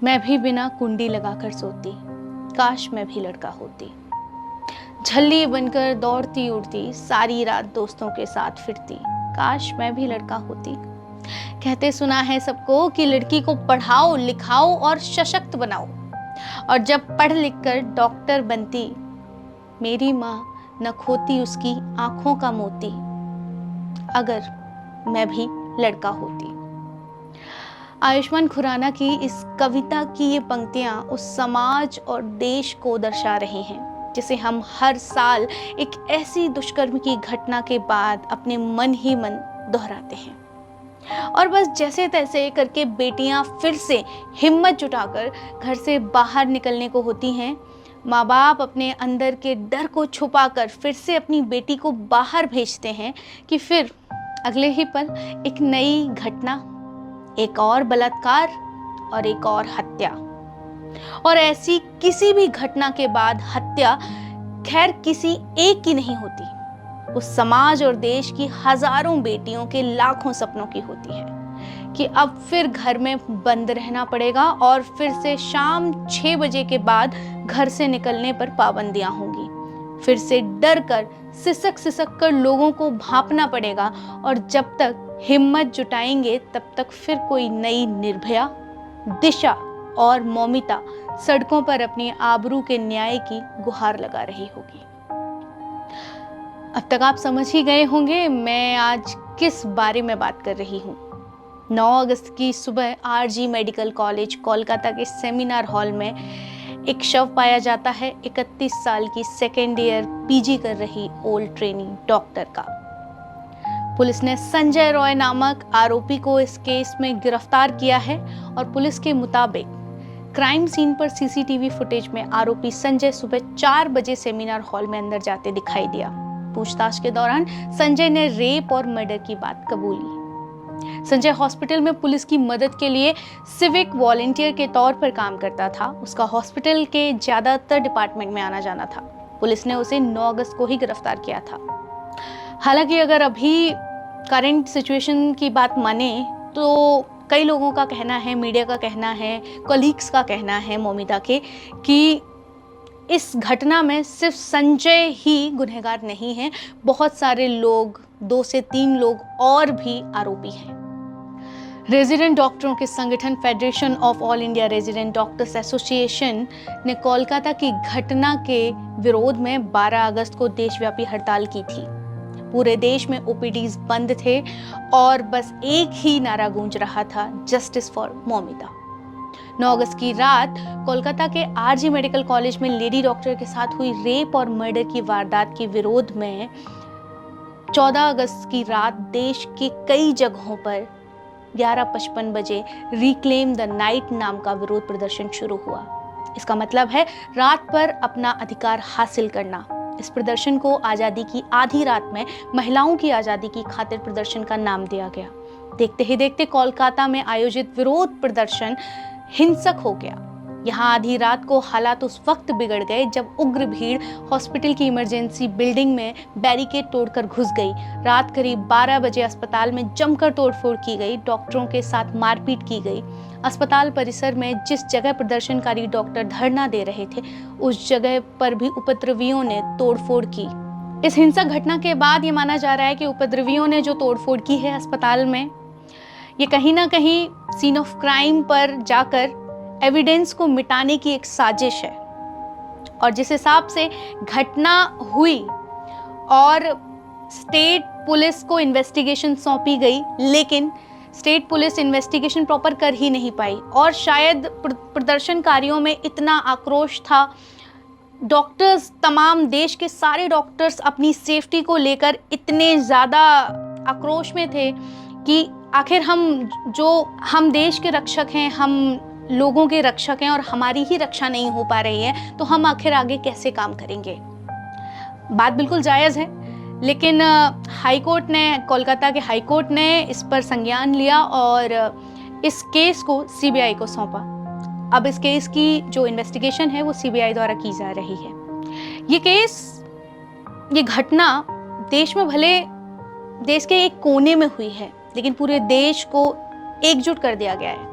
मैं भी बिना कुंडी लगाकर सोती, काश मैं भी लड़का होती। झल्ली बनकर दौड़ती उड़ती, सारी रात दोस्तों के साथ फिरती, काश मैं भी लड़का होती। कहते सुना है सबको कि लड़की को पढ़ाओ लिखाओ और सशक्त बनाओ, और जब पढ़ लिख कर डॉक्टर बनती, मेरी माँ न खोती उसकी आंखों का मोती, अगर मैं भी लड़का होती। आयुष्मान खुराना की इस कविता की ये पंक्तियां उस समाज और देश को दर्शा रही हैं जिसे हम हर साल एक ऐसी दुष्कर्म की घटना के बाद अपने मन ही मन दोहराते हैं, और बस जैसे तैसे करके बेटियां फिर से हिम्मत जुटाकर घर से बाहर निकलने को होती हैं। माँ बाप अपने अंदर के डर को छुपाकर फिर से अपनी बेटी को बाहर भेजते हैं कि फिर अगले ही पल एक नई घटना, एक और बलात्कार और एक और हत्या। और ऐसी किसी भी घटना के बाद हत्या खैर किसी एक की नहीं होती, उस समाज और देश की हजारों बेटियों के लाखों सपनों की होती है कि अब फिर घर में बंद रहना पड़ेगा और फिर से शाम 6 बजे के बाद घर से निकलने पर पाबंदियां होंगी। फिर से डर कर सिसक सिसक कर लोगों को भांपना पड़ेगा, और जब तक हिम्मत जुटाएंगे तब तक फिर कोई नई निर्भया, दिशा और मौमिता सड़कों पर अपनी आबरू के न्याय की गुहार लगा रही होगी। अब तक आप समझ ही गए होंगे मैं आज किस बारे में बात कर रही हूँ। 9 अगस्त की सुबह आरजी मेडिकल कॉलेज कोलकाता के सेमिनार हॉल में एक शव पाया जाता है 31 साल की सेकेंड ईयर पीजी कर रही ओल्ड ट्रेनी डॉक्टर का। पुलिस ने संजय रॉय नामक आरोपी को इस केस में गिरफ्तार किया है, और पुलिस के मुताबिक क्राइम सीन पर सीसीटीवी फुटेज में आरोपी संजय सुबह 4 बजे सेमिनार हॉल में अंदर जाते दिखाई दिया। पूछताछ के दौरान संजय ने रेप और मर्डर की बात कबूली। संजय हॉस्पिटल में पुलिस की मदद के लिए सिविक वॉलंटियर के तौर पर काम करता था। उसका हॉस्पिटल के ज्यादातर डिपार्टमेंट में आना जाना था। पुलिस ने उसे 9 अगस्त को ही गिरफ्तार किया था। हालांकि अगर अभी करंट सिचुएशन की बात माने तो कई लोगों का कहना है, मीडिया का कहना है, कलीग्स का कहना है मौमिता के, कि इस घटना में सिर्फ संजय ही गुनहगार नहीं है, बहुत सारे लोग, 2 से 3 लोग और भी आरोपी हैं। रेजिडेंट डॉक्टरों के संगठन federation of all India resident doctors association ने कोलकाता की घटना के विरोध में 12 अगस्त को देशव्यापी हड़ताल की थी। पूरे देश में ओपीडीज बंद थे और बस एक ही नारा गूंज रहा था, जस्टिस फॉर मौमिता। 9 अगस्त की रात कोलकाता के आरजी मेडिकल कॉलेज में लेडी डॉक्टर के साथ हुई रेप और मर्डर की वारदात के विरोध में 14 अगस्त की रात देश के कई जगहों पर 11:55 बजे रिक्लेम द नाइट नाम का विरोध प्रदर्शन शुरू हुआ। इसका मतलब है रात पर अपना अधिकार हासिल करना। इस प्रदर्शन को आजादी की आधी रात में महिलाओं की आजादी की खातिर प्रदर्शन का नाम दिया गया। देखते ही देखते कोलकाता में आयोजित विरोध प्रदर्शन हिंसक हो गया। यहाँ आधी रात को हालात उस वक्त बिगड़ गए जब उग्र भीड़ हॉस्पिटल की इमरजेंसी बिल्डिंग में बैरिकेड तोड़कर घुस गई। रात करीब 12 बजे अस्पताल में जमकर तोड़फोड़ की गई, डॉक्टरों के साथ मारपीट की गई। अस्पताल परिसर में जिस जगह प्रदर्शनकारी डॉक्टर धरना दे रहे थे, उस जगह पर भी उपद्रवियों ने तोड़फोड़ की। इस हिंसक घटना के बाद ये माना जा रहा है कि उपद्रवियों ने जो तोड़फोड़ की है अस्पताल में, ये कहीं ना कहीं सीन ऑफ क्राइम पर जाकर एविडेंस को मिटाने की एक साजिश है। और जिस हिसाब से घटना हुई और स्टेट पुलिस को इन्वेस्टिगेशन सौंपी गई, लेकिन स्टेट पुलिस इन्वेस्टिगेशन प्रॉपर कर ही नहीं पाई, और शायद प्रदर्शनकारियों में इतना आक्रोश था, डॉक्टर्स, तमाम देश के सारे डॉक्टर्स अपनी सेफ्टी को लेकर इतने ज़्यादा आक्रोश में थे कि आखिर हम देश के रक्षक हैं, हम लोगों के रक्षक हैं, और हमारी ही रक्षा नहीं हो पा रही है, तो हम आखिर आगे कैसे काम करेंगे। बात बिल्कुल जायज़ है, लेकिन हाईकोर्ट ने, कोलकाता के हाईकोर्ट ने इस पर संज्ञान लिया और इस केस को सीबीआई को सौंपा। अब इस केस की जो इन्वेस्टिगेशन है वो सीबीआई द्वारा की जा रही है। ये घटना देश में, भले देश के एक कोने में हुई है, लेकिन पूरे देश को एकजुट कर दिया गया है।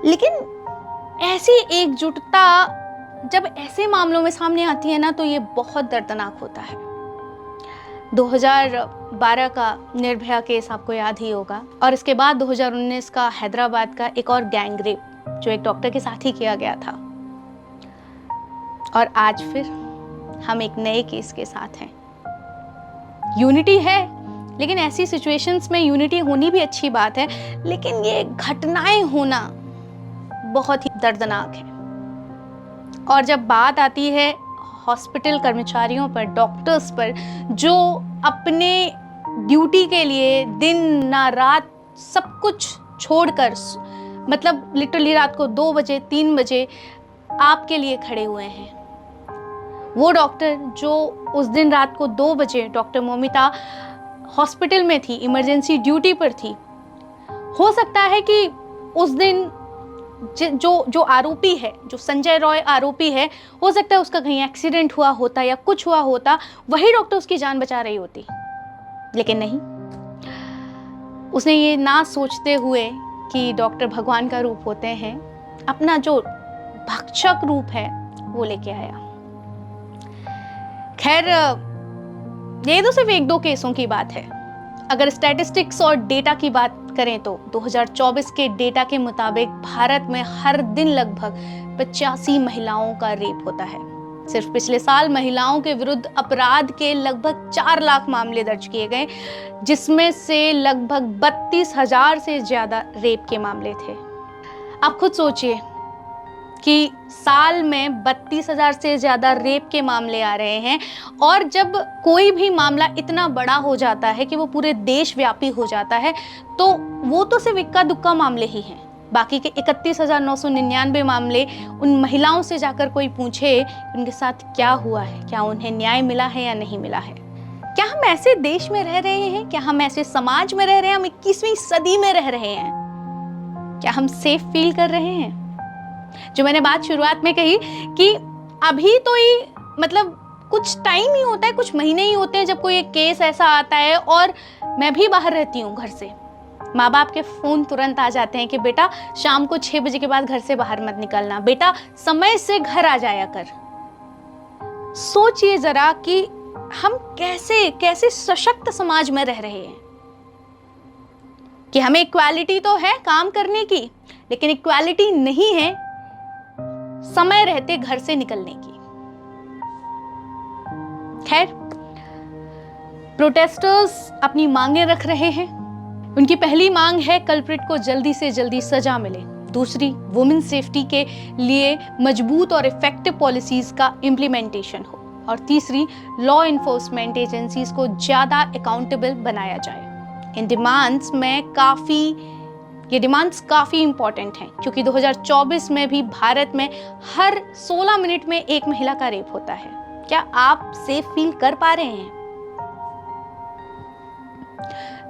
लेकिन ऐसी एकजुटता जब ऐसे मामलों में सामने आती है ना, तो ये बहुत दर्दनाक होता है। 2012 का निर्भया केस आपको याद ही होगा, और इसके बाद 2019 का हैदराबाद का एक और गैंग रेप जो एक डॉक्टर के साथ ही किया गया था। और आज फिर हम एक नए केस के साथ हैं। यूनिटी है, लेकिन ऐसी सिचुएशंस में यूनिटी होनी भी अच्छी बात है, लेकिन ये घटनाएं होना बहुत ही दर्दनाक है। और जब बात आती है हॉस्पिटल कर्मचारियों पर, डॉक्टर्स पर, जो अपने ड्यूटी के लिए दिन ना रात सब कुछ छोड़कर, मतलब लिटरली रात को 2 बजे 3 बजे आपके लिए खड़े हुए हैं। वो डॉक्टर जो उस दिन रात को 2 बजे डॉक्टर मोमिता हॉस्पिटल में थी, इमरजेंसी ड्यूटी पर थी। हो सकता है कि उस दिन जो आरोपी है, जो संजय रॉय आरोपी है, हो सकता है उसका कहीं एक्सीडेंट हुआ होता या कुछ हुआ होता, वही डॉक्टर उसकी जान बचा रही होती। लेकिन नहीं, उसने ये ना सोचते हुए कि डॉक्टर भगवान का रूप होते हैं, अपना जो भक्षक रूप है वो लेके आया। खैर, ये तो सिर्फ 1-2 केसों की बात है। अगर स्टैटिस्टिक्स और डेटा की बात करें तो 2024 के डेटा के मुताबिक भारत में हर दिन लगभग 85 महिलाओं का रेप होता है। सिर्फ पिछले साल महिलाओं के विरुद्ध अपराध के लगभग 4 लाख मामले दर्ज किए गए, जिसमें से लगभग 32,000 से ज्यादा रेप के मामले थे। आप खुद सोचिए कि साल में 32,000 से ज्यादा रेप के मामले आ रहे हैं, और जब कोई भी मामला इतना बड़ा हो जाता है कि वो पूरे देश व्यापी हो जाता है, तो वो तो सिर्फ इक्का दुक्का मामले ही हैं। बाकी के 31,999 मामले, उन महिलाओं से जाकर कोई पूछे उनके साथ क्या हुआ है, क्या उन्हें न्याय मिला है या नहीं मिला है। क्या हम ऐसे देश में रह रहे हैं? क्या हम ऐसे समाज में रह रहे हैं? हम 21वीं सदी में रह रहे हैं? क्या हम सेफ फील कर रहे हैं? जो मैंने बात शुरुआत में कही कि अभी तो ही मतलब कुछ टाइम ही होता है, कुछ महीने ही होते हैं जब कोई एक केस ऐसा आता है, और मैं भी बाहर रहती हूँ घर से, माँ बाप के फोन तुरंत आ जाते हैं कि बेटा शाम को 6 बजे के बाद घर से बाहर मत निकलना, बेटा समय से घर आ जाया कर। सोचिए जरा कि हम कैसे सशक्त समाज में रह रहे हैं, कि हमें इक्वालिटी तो है काम करने की, लेकिन इक्वालिटी नहीं है समय रहते घर से निकलने की। खैर, प्रोटेस्टर्स अपनी मांगें रख रहे हैं। उनकी पहली मांग है कल्प्रिट को जल्दी से जल्दी सजा मिले। दूसरी, वुमेन सेफ्टी के लिए मजबूत और इफेक्टिव पॉलिसीज का इम्प्लीमेंटेशन हो। और तीसरी, लॉ इन्फोर्समेंट एजेंसीज को ज्यादा अकाउंटेबल बनाया जाए। ये डिमांड्स काफी इंपॉर्टेंट हैं, क्योंकि 2024 में भी भारत में हर 16 मिनट में एक महिला का रेप होता है। क्या आप सेफ फील कर पा रहे हैं?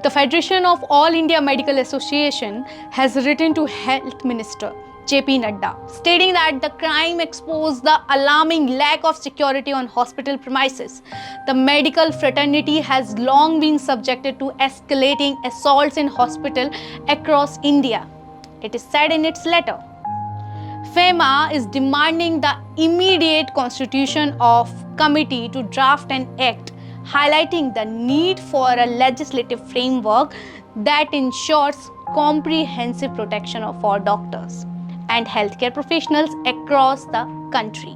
The Federation of All India Medical Association has written to Health Minister JP Nadda, stating that the crime exposed the alarming lack of security on hospital premises. The medical fraternity has long been subjected to escalating assaults in hospital across India. It is said in its letter. FEMA is demanding the immediate constitution of committee to draft an act highlighting the need for a legislative framework that ensures comprehensive protection for doctors and healthcare professionals across the country,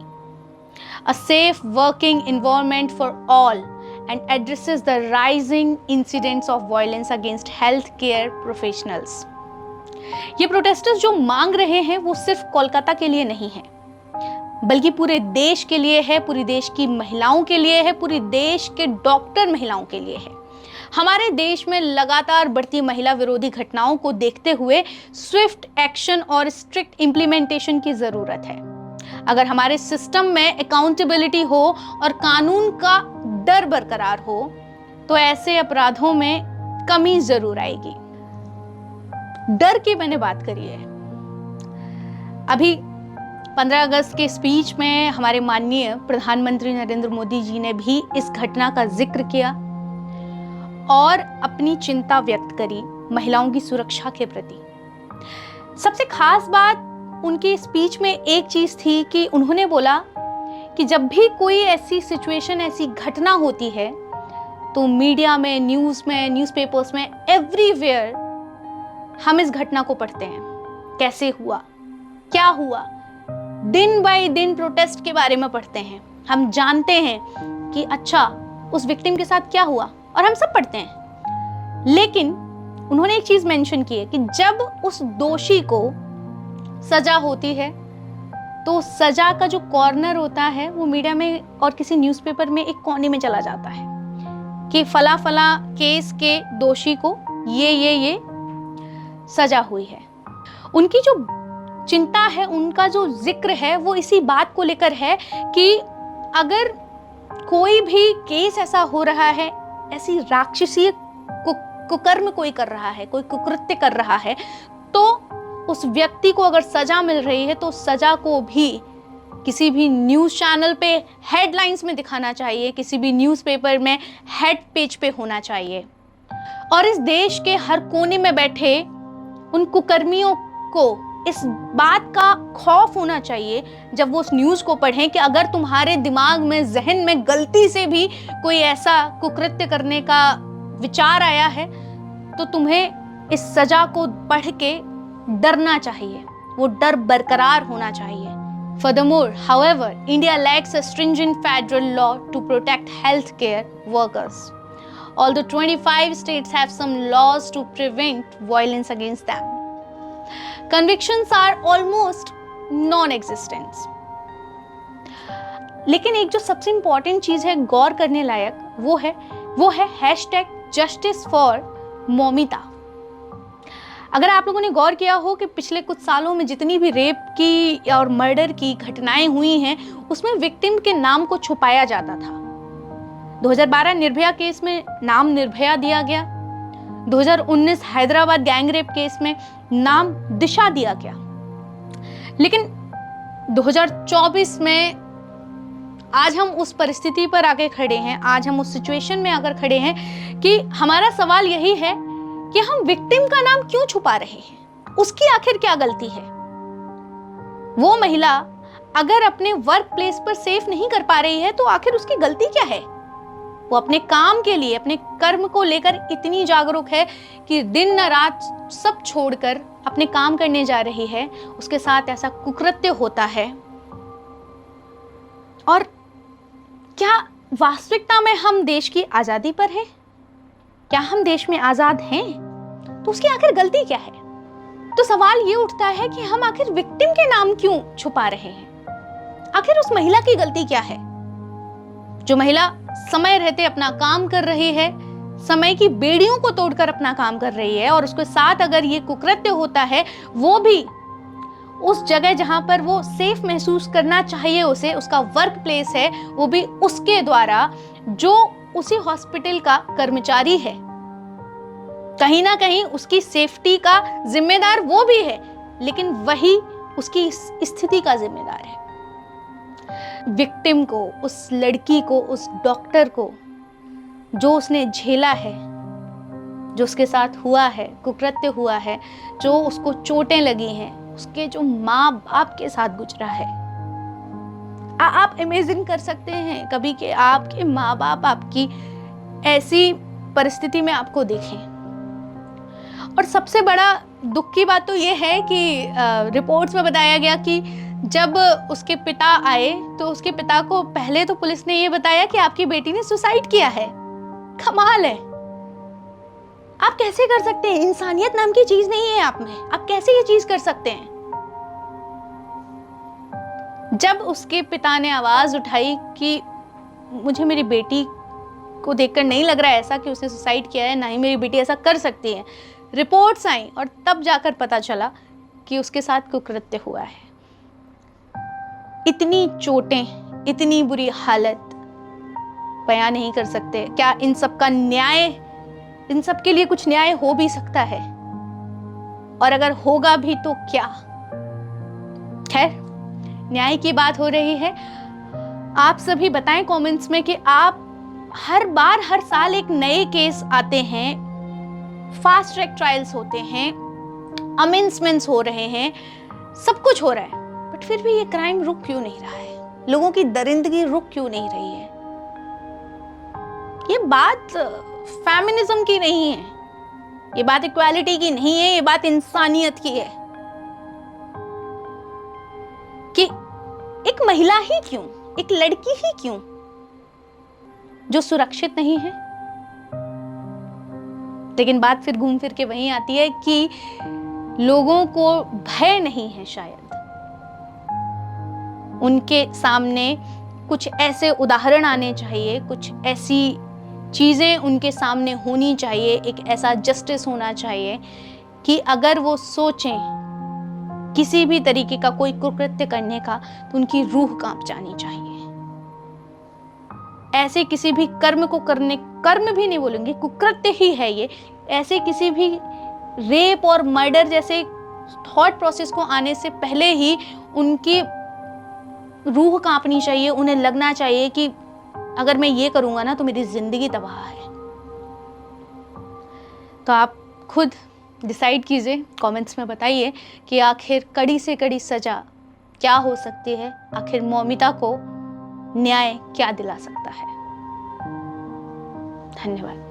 a safe working environment for all, and addresses the rising incidents of violence against healthcare professionals. ये protesters जो मांग रहे हैं वो सिर्फ कोलकाता के लिए नहीं है, बल्कि पूरे देश के लिए है, पूरी देश की महिलाओं के लिए है, पूरी देश के डॉक्टर महिलाओं के लिए है। हमारे देश में लगातार बढ़ती महिला विरोधी घटनाओं को देखते हुए स्विफ्ट एक्शन और स्ट्रिक्ट इम्प्लीमेंटेशन की जरूरत है। अगर हमारे सिस्टम में अकाउंटेबिलिटी हो और कानून का डर बरकरार हो, तो ऐसे अपराधों में कमी जरूर आएगी। डर की मैंने बात करी है। अभी 15 अगस्त के स्पीच में हमारे माननीय प्रधानमंत्री नरेंद्र मोदी जी ने भी इस घटना का जिक्र किया और अपनी चिंता व्यक्त करी महिलाओं की सुरक्षा के प्रति। सबसे खास बात उनकी स्पीच में एक चीज थी कि उन्होंने बोला कि जब भी कोई ऐसी सिचुएशन, ऐसी घटना होती है तो मीडिया में, न्यूज़ में, न्यूज़पेपर्स में, एवरीवेयर हम इस घटना को पढ़ते हैं। कैसे हुआ, क्या हुआ, दिन बाय दिन प्रोटेस्ट के बारे में पढ़ते हैं। हम जानते हैं कि अच्छा उस विक्टिम के साथ क्या हुआ, और हम सब पढ़ते हैं। लेकिन उन्होंने एक चीज मेंशन की है कि जब उस दोषी को सजा होती है तो सजा का जो कॉर्नर होता है वो मीडिया में और किसी न्यूज़पेपर में एक कोने में चला जाता है कि फला फला केस के दोषी को ये सजा हुई है। उनकी जो चिंता है, उनका जो जिक्र है, वो इसी बात को लेकर है कि अगर कोई भी केस ऐसा हो रहा है, ऐसी राक्षसीय कुकर्म कोई कर रहा है, कोई कुकृत्य कर रहा है, तो उस व्यक्ति को अगर सजा मिल रही है तो सजा को भी किसी भी न्यूज़ चैनल पे हेडलाइंस में दिखाना चाहिए, किसी भी न्यूज़पेपर में हेड पेज पे होना चाहिए। और इस देश के हर कोने में बैठे उन कुकर्मियों को इस बात का खौफ होना चाहिए जब वो उस न्यूज़ को पढ़ें कि अगर तुम्हारे दिमाग में, जहन में गलती से भी कोई ऐसा कुकृत्य करने का विचार आया है तो तुम्हें इस सजा को पढ़ के डरना चाहिए, वो डर बरकरार होना चाहिए। Furthermore, however, India lacks a stringent federal law to protect healthcare workers. Although 25 states have some laws to prevent violence against them, convictions are almost non-existent. लेकिन एक जो सबसे इम्पोर्टेंट चीज है गौर करने लायक, वो है #JusticeForMomita। अगर आप लोगों ने गौर किया हो कि पिछले कुछ सालों में जितनी भी रेप की और मर्डर की घटनाएं हुई हैं, उसमें विक्टिम के नाम को छुपाया जाता था। 2012 निर्भया केस में नाम निर्भया दिया गया, 2019 हैदराबाद गैंग रेप केस में नाम दिशा दिया गया। लेकिन 2024 में आज हम उस परिस्थिति पर आके खड़े हैं, आज हम उस सिचुएशन में आकर खड़े हैं कि हमारा सवाल यही है कि हम विक्टिम का नाम क्यों छुपा रहे हैं? उसकी आखिर क्या गलती है? वो महिला अगर अपने वर्क प्लेस पर सेफ नहीं कर पा रही है तो आखिर उसकी गलती क्या है? वो अपने काम के लिए, अपने कर्म को लेकर इतनी जागरूक है कि दिन न रात सब छोड़कर अपने काम करने जा रही है, उसके साथ ऐसा कुकृत्य होता है। और क्या वास्तविकता में हम देश की आजादी पर हैं? क्या हम देश में आजाद हैं? तो उसकी आखिर गलती क्या है? तो सवाल ये उठता है कि हम आखिर विक्टिम के नाम क्यों छुपा रहे हैं? आखिर उस महिला की गलती क्या है? जो महिला समय रहते अपना काम कर रही है, समय की बेड़ियों को तोड़कर अपना काम कर रही है, और उसके साथ अगर ये कुकृत्य होता है, वो भी उस जगह जहां पर वो सेफ महसूस करना चाहिए, उसे उसका वर्क प्लेस है, वो भी उसके द्वारा, जो उसी हॉस्पिटल का कर्मचारी है। कहीं ना कहीं उसकी सेफ्टी का जिम्मेदार वो भी है, लेकिन वही उसकी स्थिति का जिम्मेदार है। विक्टिम को, उस लड़की को, उस डॉक्टर को जो उसने झेला है, जो उसके साथ हुआ है, कुकृत्य हुआ है, जो उसको चोटें लगी हैं, उसके जो माँ बाप के साथ गुजरा है। आप इमेजिन कर सकते हैं कभी कि आपके माँ बाप आपकी ऐसी परिस्थिति में आपको देखें। और सबसे बड़ा दुख की बात तो ये है कि रिपोर्ट्स में बताया गया कि जब उसके पिता आए तो उसके पिता को पहले तो पुलिस ने ये बताया कि आपकी बेटी ने सुसाइड किया है। कमाल है, आप कैसे कर सकते हैं? इंसानियत नाम की चीज नहीं है आप में, आप कैसे ये चीज कर सकते हैं? जब उसके पिता ने आवाज उठाई कि मुझे मेरी बेटी को देखकर नहीं लग रहा है ऐसा कि उसने सुसाइड किया है, ना ही मेरी बेटी ऐसा कर सकती है, रिपोर्ट्स आई और तब जाकर पता चला कि उसके साथ कुकृत्य हुआ है। इतनी चोटें, इतनी बुरी हालत बयां नहीं कर सकते। क्या इन सब का न्याय, इन सब के लिए कुछ न्याय हो भी सकता है? और अगर होगा भी तो क्या? खैर, न्याय की बात हो रही है। आप सभी बताएं कमेंट्स में कि आप हर साल एक नए केस आते हैं, फास्ट ट्रैक ट्रायल्स होते हैं, अमेंडमेंट्स हो रहे हैं, सब कुछ हो रहा है, बट फिर भी ये क्राइम रुक क्यों नहीं रहा है? लोगों की दरिंदगी रुक क्यों नहीं रही है? ये बात फेमिनिज्म की नहीं है, ये बात इक्वालिटी की नहीं है, ये बात इंसानियत की है कि एक महिला ही क्यों, एक लड़की ही क्यों जो सुरक्षित नहीं है। लेकिन बात फिर घूम फिर के वहीं आती है कि लोगों को भय नहीं है, शायद उनके सामने कुछ ऐसे उदाहरण आने चाहिए, कुछ ऐसी चीजें उनके सामने होनी चाहिए, एक ऐसा जस्टिस होना चाहिए कि अगर वो सोचें किसी भी तरीके का कोई कुकृत्य करने का तो उनकी रूह कांप जानी चाहिए। ऐसे किसी भी कर्म को करने, कर्म भी नहीं बोलेंगे, कुकृत्य ही है ये, ऐसे किसी भी रेप और मर्डर जैसे थॉट प्रोसेस को आने से पहले ही उनकी रूह कांपनी चाहिए। उन्हें लगना चाहिए कि अगर मैं ये करूंगा ना तो मेरी जिंदगी तबाह है। तो आप खुद डिसाइड कीजिए, कमेंट्स में बताइए कि आखिर कड़ी से कड़ी सजा क्या हो सकती है, आखिर मौमिता को न्याय क्या दिला सकता है। धन्यवाद।